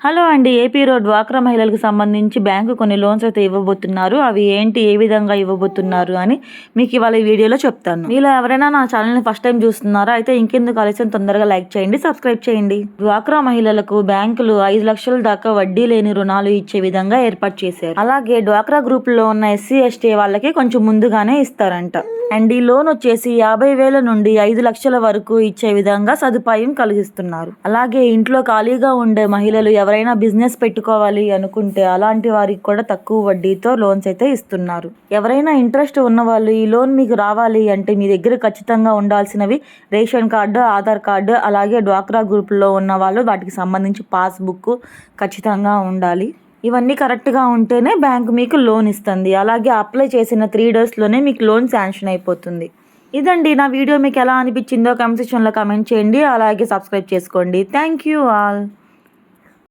Hello అండి. ఏపీలో డ్వాక్రా మహిళలకు సంబంధించి బ్యాంకు కొన్ని లోన్స్ అయితే ఇవ్వబోతున్నారు. అవి ఏంటి, ఏ విధంగా ఇవ్వబోతున్నారు అని మీకు ఇవాళ ఈ వీడియోలో చెప్తాను. మీలో ఎవరైనా నా ఛానల్ని ఫస్ట్ టైం చూస్తున్నారా అయితే ఇంకెందుకు ఆలస్యం, తొందరగా లైక్ చేయండి, సబ్స్క్రైబ్ చేయండి. డ్వాక్రా మహిళలకు బ్యాంకులు 5 లక్షల దాకా వడ్డీ లేని రుణాలు ఇచ్చే విధంగా ఏర్పాటు చేశారు. అలాగే డ్వాక్రా గ్రూప్ లో ఉన్న ఎస్సీ ఎస్టీ వాళ్ళకి కొంచెం ముందుగానే ఇస్తారంట. అండ్ ఈ లోన్ వచ్చేసి 50,000 నుండి 5 లక్షల వరకు ఇచ్చే విధంగా సదుపాయం కలిగిస్తున్నారు. అలాగే ఇంట్లో ఖాళీగా ఉండే మహిళలు ఎవరైనా బిజినెస్ పెట్టుకోవాలి అనుకుంటే అలాంటి వారికి కూడా తక్కువ వడ్డీతో లోన్స్ అయితే ఇస్తున్నారు. ఎవరైనా ఇంట్రెస్ట్ ఉన్న వాళ్ళు ఈ లోన్ మీకు రావాలి అంటే మీ దగ్గర ఖచ్చితంగా ఉండాల్సినవి రేషన్ కార్డు, ఆధార్ కార్డు, అలాగే డ్వాక్రా గ్రూప్లో ఉన్న వాళ్ళు వాటికి సంబంధించి పాస్బుక్ ఖచ్చితంగా ఉండాలి. ఇవన్నీ కరెక్ట్గా ఉంటేనే బ్యాంక్ మీకు లోన్ ఇస్తుంది. అలాగే అప్లై చేసిన 3 డేస్లోనే మీకు లోన్ శాంక్షన్ అయిపోతుంది. ఇదండి నా వీడియో. మీకు ఎలా అనిపించిందో కామెంట్ సెక్షన్లో కామెంట్ చేయండి. అలాగే సబ్స్క్రైబ్ చేసుకోండి. Thank you all.